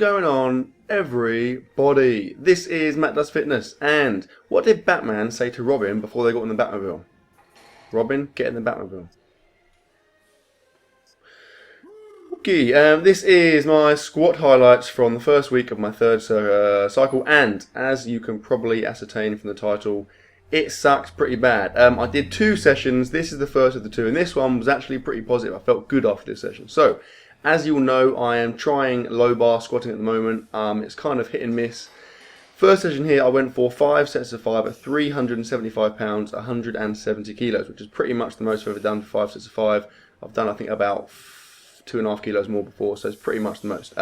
going on, everybody? This is Matt Does Fitness, and what did Batman say to Robin before they got in the Batmobile? Robin, get in the Batmobile. Okay, this is my squat highlights from the first week of my third cycle, and as you can probably ascertain from the title, it sucks pretty bad. I did 2 sessions. This is the first of the 2, and this one was actually pretty positive. I felt good after this session. So, as you'll know, I am trying low bar squatting at the moment. It's kind of hit and miss. First session here, I went for 5 sets of 5 at 375 pounds, 170 kilos, which is pretty much the most I've ever done for 5 sets of 5. I've done, I think, about 2.5 kilos more before, so it's pretty much the most.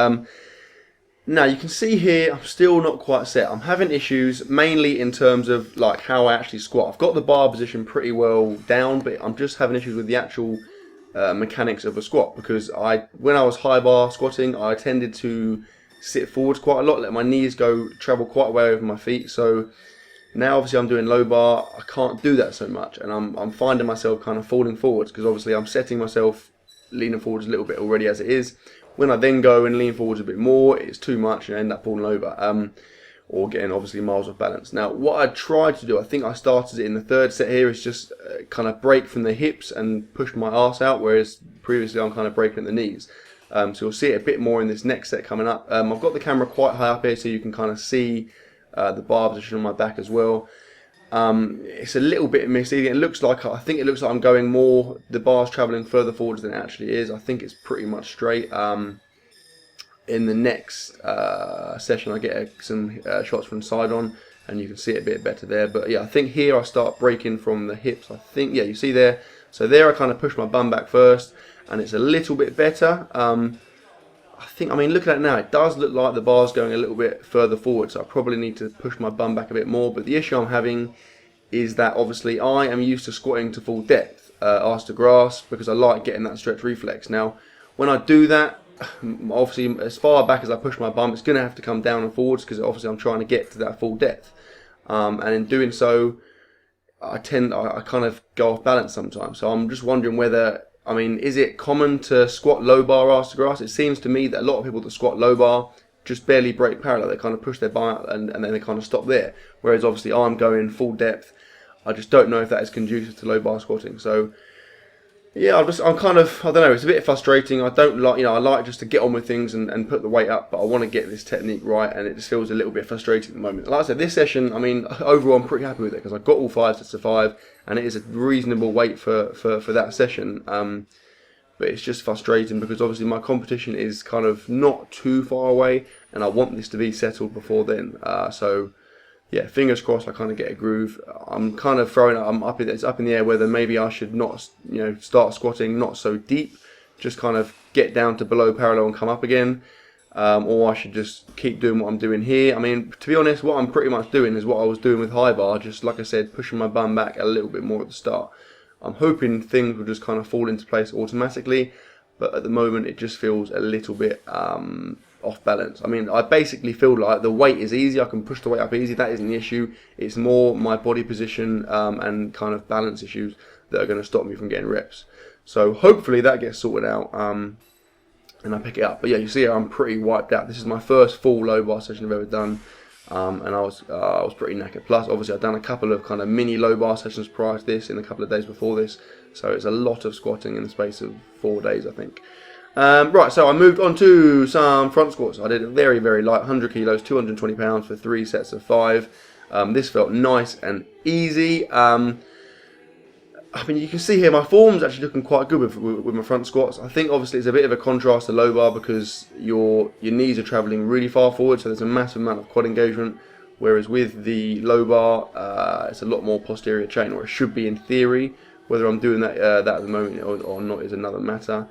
Now you can see here, I'm still not quite set. I'm having issues mainly in terms of like how I actually squat. I've got the bar position pretty well down, but I'm just having issues with the actual mechanics of a squat, because when I was high bar squatting, I tended to sit forwards quite a lot, let my knees travel quite a way over my feet. So now obviously I'm doing low bar, I can't do that so much, and I'm finding myself kind of falling forwards, because obviously I'm setting myself leaning forwards a little bit already as it is. When I then go and lean forwards a bit more, it's too much and I end up falling over, or getting obviously miles off balance. Now, what I tried to do, I think I started it in the third set here, is just kind of break from the hips and push my arse out, whereas previously I'm kind of breaking at the knees. So you'll see it a bit more in this next set coming up. I've got the camera quite high up here so you can kind of see the bar position on my back as well. It's a little bit misleading. I think it looks like I'm going more, the bar's travelling further forwards than it actually is. I think it's pretty much straight. In the next session I get some shots from side on, and you can see it a bit better there. But yeah, I think here I start breaking from the hips. I think, yeah, you see there. So there I kind of push my bum back first, and it's a little bit better. I mean, looking at it now, it does look like the bar's going a little bit further forward, so I probably need to push my bum back a bit more. But the issue I'm having is that obviously I am used to squatting to full depth, arse to grass, because I like getting that stretch reflex. Now, when I do that, obviously as far back as I push my bum, it's going to have to come down and forwards, because obviously I'm trying to get to that full depth. And in doing so, I kind of go off balance sometimes. So I'm just wondering whether, I mean, is it common to squat low bar arse to grass? It seems to me that a lot of people that squat low bar just barely break parallel. They kind of push their bar out and then they kind of stop there. Whereas obviously I'm going full depth. I just don't know if that is conducive to low bar squatting. So yeah, I'm kind of, I don't know, it's a bit frustrating. I don't like, I like just to get on with things and put the weight up, but I want to get this technique right, and it just feels a little bit frustrating at the moment. Like I said, this session, I mean, overall I'm pretty happy with it, because I got all 5 sets of 5, and it is a reasonable weight for that session. But it's just frustrating because obviously my competition is kind of not too far away, and I want this to be settled before then. So yeah, fingers crossed I kind of get a groove. I'm kind of it's up in the air whether maybe I should not, start squatting not so deep, just kind of get down to below parallel and come up again, or I should just keep doing what I'm doing here. I mean, to be honest, what I'm pretty much doing is what I was doing with high bar, just like I said, pushing my bum back a little bit more at the start. I'm hoping things will just kind of fall into place automatically, but at the moment it just feels a little bit off balance. I mean, I basically feel like the weight is easy, I can push the weight up easy, that isn't the issue. It's more my body position and kind of balance issues that are going to stop me from getting reps. So hopefully that gets sorted out and I pick it up. But yeah, you see here I'm pretty wiped out. This is my first full low bar session I've ever done, and I was pretty knackered. Plus obviously I've done a couple of kind of mini low bar sessions prior to this, in a couple of days before this, so it's a lot of squatting in the space of 4 days, I think. Right, so I moved on to some front squats. I did a very, very light, 100 kilos, 220 pounds for 3 sets of 5. This felt nice and easy. I mean, you can see here my form's actually looking quite good with my front squats. I think obviously it's a bit of a contrast to low bar, because your knees are travelling really far forward, so there's a massive amount of quad engagement. Whereas with the low bar, it's a lot more posterior chain, or it should be in theory. Whether I'm doing that at the moment or not is another matter.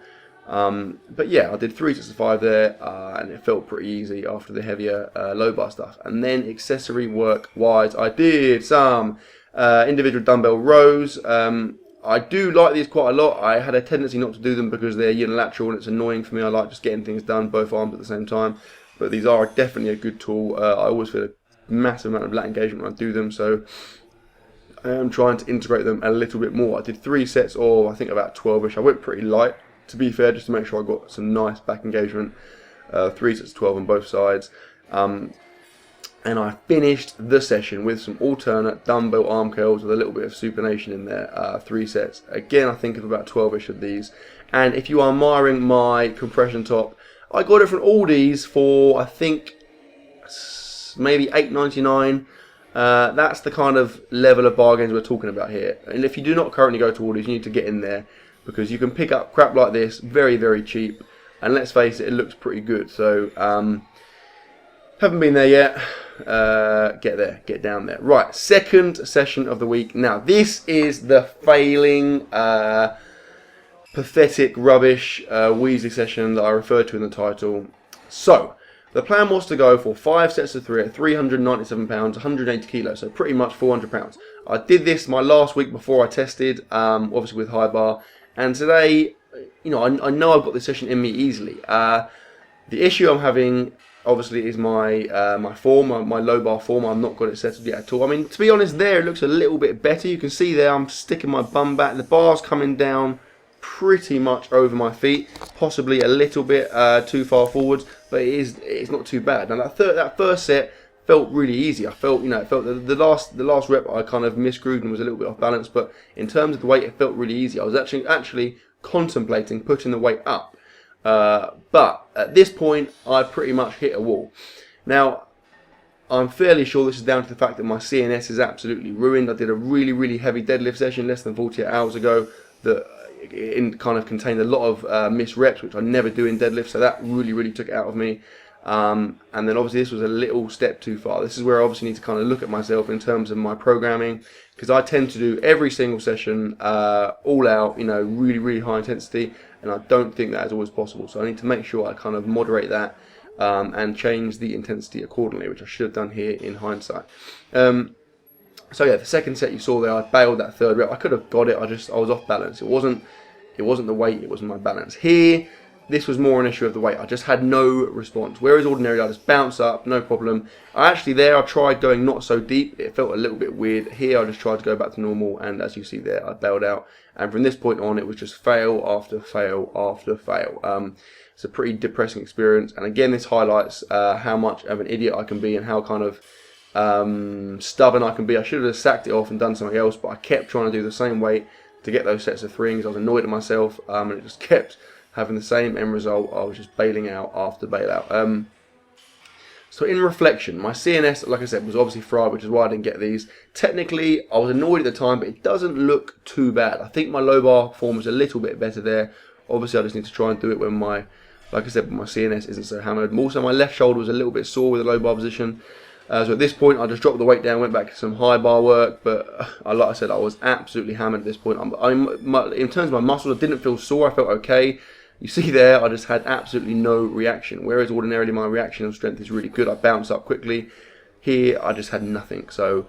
But yeah, I did 3 sets of 5 there, and it felt pretty easy after the heavier low bar stuff. And then accessory work wise, I did some individual dumbbell rows. I do like these quite a lot. I had a tendency not to do them because they're unilateral and it's annoying for me. I like just getting things done, both arms at the same time. But these are definitely a good tool. I always feel a massive amount of lat engagement when I do them, so I am trying to integrate them a little bit more. I did 3 sets of, I think, about 12ish. I went pretty light, to be fair, just to make sure I got some nice back engagement. 3 sets of 12 on both sides. And I finished the session with some alternate dumbbell arm curls with a little bit of supination in there, 3 sets. Again, I think of about 12ish of these. And if you are admiring my compression top, I got it from Aldi's for, I think, maybe $8.99. That's the kind of level of bargains we're talking about here. And if you do not currently go to Aldi's, you need to get in there, because you can pick up crap like this very, very cheap. And let's face it, it looks pretty good. So, haven't been there yet. Get there, get down there. Right, second session of the week. Now, this is the failing, pathetic, rubbish, Weasley session that I referred to in the title. So, the plan was to go for 5 sets of 3 at 397 pounds, 180 kilos, so pretty much 400 pounds. I did this my last week before I tested, obviously with high bar, and today, you know, I know I've got this session in me easily. The issue I'm having, obviously, is my form, my low bar form. I've not got it settled yet at all. I mean, to be honest, there it looks a little bit better. You can see there I'm sticking my bum back. The bar's coming down pretty much over my feet, possibly a little bit too far forwards, but it's not too bad. Now that first set felt really easy. I felt, you know, it felt the last rep I kind of misgrew and was a little bit off balance, but in terms of the weight, it felt really easy. I was actually contemplating putting the weight up. But at this point, I pretty much hit a wall. Now, I'm fairly sure this is down to the fact that my CNS is absolutely ruined. I did a really, really heavy deadlift session less than 48 hours ago that kind of contained a lot of missed reps, which I never do in deadlift, so that really, really took it out of me. And then obviously this was a little step too far. This is where I obviously need to kind of look at myself in terms of my programming, because I tend to do every single session all out, you know, really, really high intensity, and I don't think that is always possible. So I need to make sure I kind of moderate that and change the intensity accordingly, which I should have done here in hindsight. So yeah, the second set you saw there, I bailed that third rep. I could have got it, I was off balance. It wasn't the weight, it wasn't my balance. Here, this was more an issue of the weight. I just had no response. Whereas ordinarily I just bounce up, no problem. I tried going not so deep. It felt a little bit weird. Here I just tried to go back to normal, and as you see there, I bailed out. And from this point on, it was just fail after fail after fail. It's a pretty depressing experience. And again, this highlights how much of an idiot I can be and how kind of stubborn I can be. I should have just sacked it off and done something else, but I kept trying to do the same weight to get those sets of 3 rings. I was annoyed at myself, and it just kept having the same end result. I was just bailing out after bailout. So in reflection, my CNS, like I said, was obviously fried, which is why I didn't get these. Technically, I was annoyed at the time, but it doesn't look too bad. I think my low bar form is a little bit better there. Obviously, I just need to try and do it when like I said, my CNS isn't so hammered. Also, my left shoulder was a little bit sore with the low bar position. So at this point, I just dropped the weight down, went back to some high bar work, but like I said, I was absolutely hammered at this point. In terms of my muscles, I didn't feel sore, I felt okay. You see there, I just had absolutely no reaction, whereas ordinarily my reaction and strength is really good. I bounce up quickly. Here, I just had nothing. So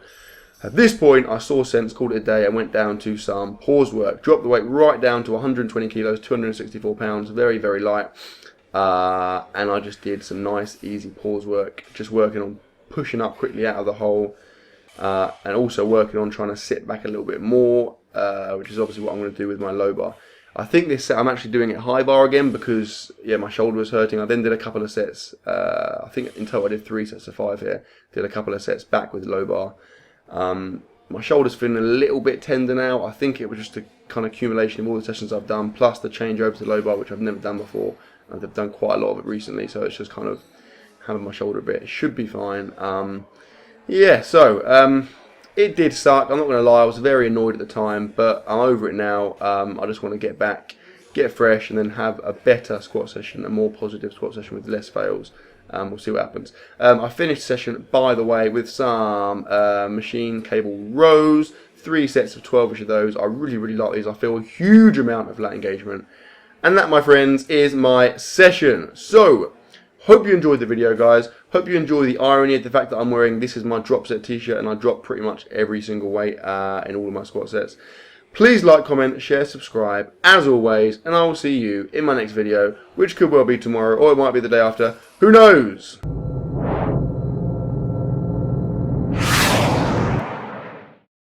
at this point, I saw sense, called it a day, and went down to some pause work. Dropped the weight right down to 120 kilos, 264 pounds, very, very light. And I just did some nice, easy pause work, just working on pushing up quickly out of the hole, and also working on trying to sit back a little bit more, which is obviously what I'm going to do with my low bar. I think this set I'm actually doing it high bar again because, yeah, my shoulder was hurting. I then did a couple of sets. I think in total I did 3 sets of 5 here. Did a couple of sets back with low bar. My shoulder's feeling a little bit tender now. I think it was just a kind of accumulation of all the sessions I've done, plus the change over to low bar, which I've never done before. I've done quite a lot of it recently, so it's just kind of hammered my shoulder a bit. It should be fine. Yeah, so it did suck. I'm not going to lie, I was very annoyed at the time, but I'm over it now. I just want to get back, get fresh, and then have a better squat session, a more positive squat session with less fails. We'll see what happens. I finished the session, by the way, with some machine cable rows, 3 sets of 12ish of those. I really, really like these. I feel a huge amount of lat engagement. And that, my friends, is my session. So, hope you enjoyed the video, guys. Hope you enjoy the irony of the fact that I'm wearing, this is my drop set t-shirt, and I drop pretty much every single weight in all of my squat sets. Please like, comment, share, subscribe, as always, and I will see you in my next video, which could well be tomorrow, or it might be the day after. Who knows?